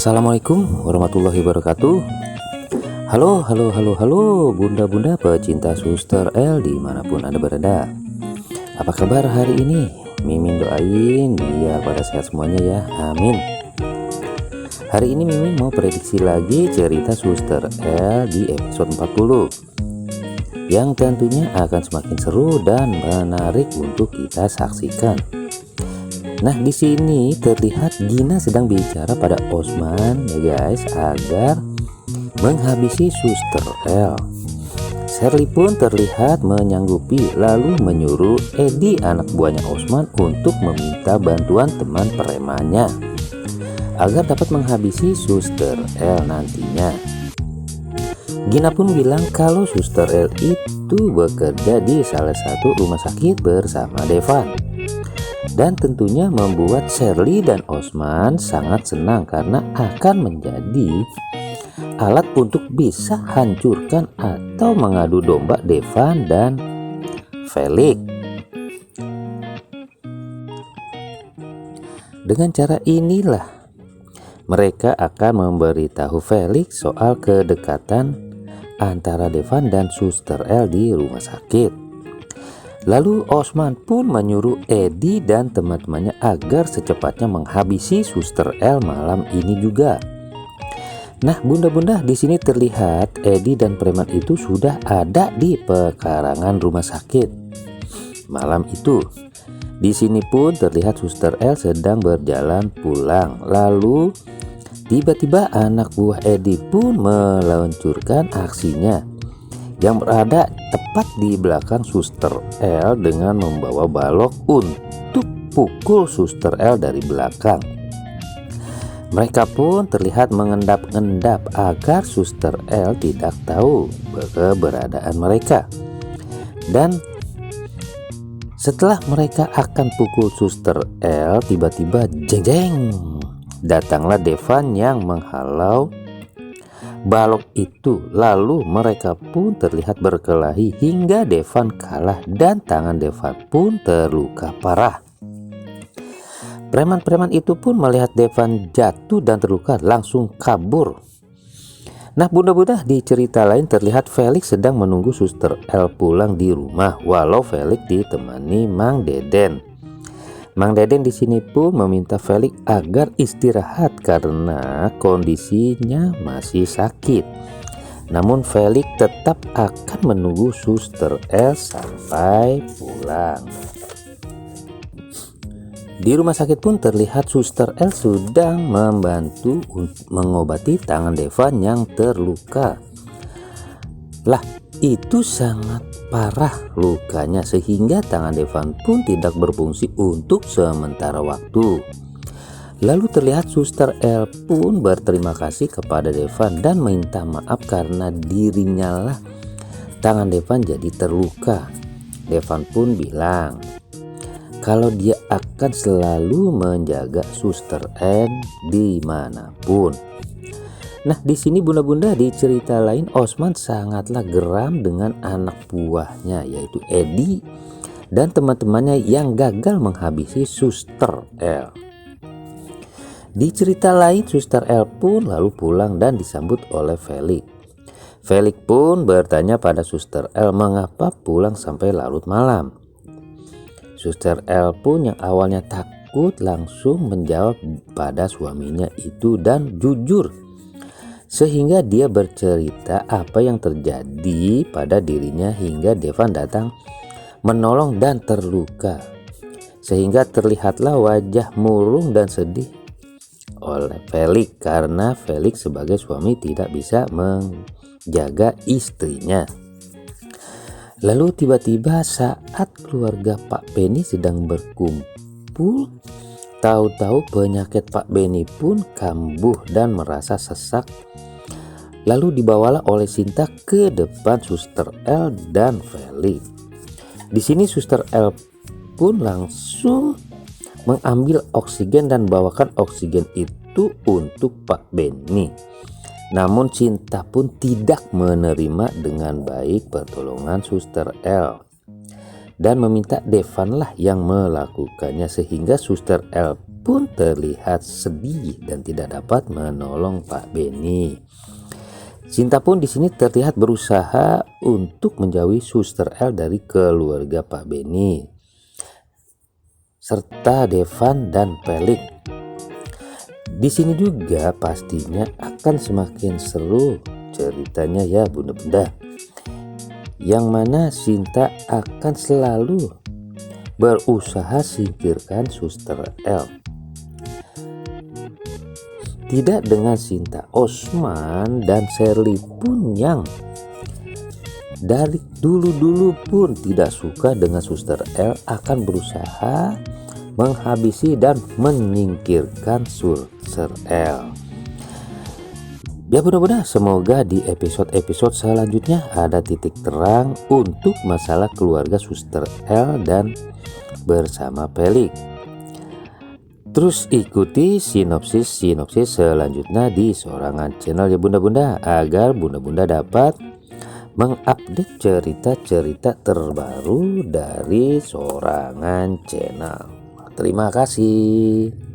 Assalamualaikum warahmatullahi wabarakatuh. Halo bunda-bunda pecinta Suster L dimanapun Anda berada. Apa kabar hari ini? Mimin doain biar pada sehat semuanya ya, amin. Hari ini Mimin mau prediksi lagi cerita Suster L di episode 40 yang tentunya akan semakin seru dan menarik untuk kita saksikan. Nah, di sini terlihat Gina sedang bicara pada Osman ya guys, agar menghabisi Suster L. Shirley pun terlihat menyanggupi lalu menyuruh Edi anak buahnya Osman untuk meminta bantuan teman premannya agar dapat menghabisi Suster L nantinya. Gina pun bilang kalau Suster L itu bekerja di salah satu rumah sakit bersama Devan. Dan tentunya membuat Shirley dan Osman sangat senang karena akan menjadi alat untuk bisa hancurkan atau mengadu domba Devan dan Felix. Dengan cara inilah mereka akan memberitahu Felix soal kedekatan antara Devan dan Suster L di rumah sakit. Lalu Osman pun menyuruh Edi dan teman-temannya agar secepatnya menghabisi Suster L malam ini juga. Nah, bunda-bunda, di sini terlihat Edi dan preman itu sudah ada di pekarangan rumah sakit malam itu. Di sini pun terlihat Suster L sedang berjalan pulang. Lalu tiba-tiba anak buah Edi pun meluncurkan aksinya yang berada tepat di belakang Suster L dengan membawa balok untuk pukul Suster L dari belakang. Mereka pun terlihat mengendap-endap agar Suster L tidak tahu keberadaan mereka. Dan setelah mereka akan pukul Suster L, tiba-tiba jeng-jeng datanglah Devan yang menghalau balok itu. Lalu mereka pun terlihat berkelahi hingga Devan kalah dan tangan Devan pun terluka parah. Preman-preman itu pun melihat Devan jatuh dan terluka langsung kabur. Nah, bunda-bunda, di cerita lain terlihat Felix sedang menunggu Suster L pulang di rumah walau Felix ditemani Mang Deden. Mang Deden di sini pun meminta Felix agar istirahat karena kondisinya masih sakit. Namun Felix tetap akan menunggu Suster L sampai pulang. Di rumah sakit pun terlihat Suster L sedang membantu mengobati tangan Devan yang terluka. Lah, itu sangat parah lukanya sehingga tangan Devan pun tidak berfungsi untuk sementara waktu. Lalu terlihat Suster L pun berterima kasih kepada Devan dan minta maaf karena dirinya lah tangan Devan jadi terluka. Devan pun bilang kalau dia akan selalu menjaga Suster L dimanapun. Nah, di sini bunda-bunda, di cerita lain Osman sangatlah geram dengan anak buahnya yaitu Edi dan teman-temannya yang gagal menghabisi Suster L. Di cerita lain Suster L pun lalu pulang dan disambut oleh Felix. Felix pun bertanya pada Suster L mengapa pulang sampai larut malam. Suster L pun yang awalnya takut langsung menjawab pada suaminya itu dan jujur. Sehingga dia bercerita apa yang terjadi pada dirinya hingga Devan datang menolong dan terluka. Sehingga terlihatlah wajah murung dan sedih oleh Felix karena Felix sebagai suami tidak bisa menjaga istrinya. Lalu tiba-tiba saat keluarga Pak Benny sedang berkumpul, tahu-tahu penyakit Pak Benny pun kambuh dan merasa sesak. Lalu dibawalah oleh Sinta ke depan Suster L dan Felix. Di sini Suster L pun langsung mengambil oksigen dan bawakan oksigen itu untuk Pak Benny. Namun Sinta pun tidak menerima dengan baik pertolongan Suster L dan meminta Devan lah yang melakukannya sehingga Suster L pun terlihat sedih dan tidak dapat menolong Pak Benny. Sinta pun di sini terlihat berusaha untuk menjauhi Suster L dari keluarga Pak Benny serta Devan dan Pelik. Di sini juga pastinya akan semakin seru ceritanya ya bunda-bunda. Yang mana Sinta akan selalu berusaha singkirkan Suster L. Tidak dengan Sinta, Osman dan Sherly pun yang dari dulu-dulu pun tidak suka dengan Suster L akan berusaha menghabisi dan menyingkirkan Suster L. Ya mudah-mudahan semoga di episode-episode selanjutnya ada titik terang untuk masalah keluarga Suster L dan bersama Pelik. Terus ikuti sinopsis selanjutnya di Sorangan Channel ya bunda-bunda, agar bunda-bunda dapat mengupdate cerita-cerita terbaru dari Sorangan Channel. Terima kasih.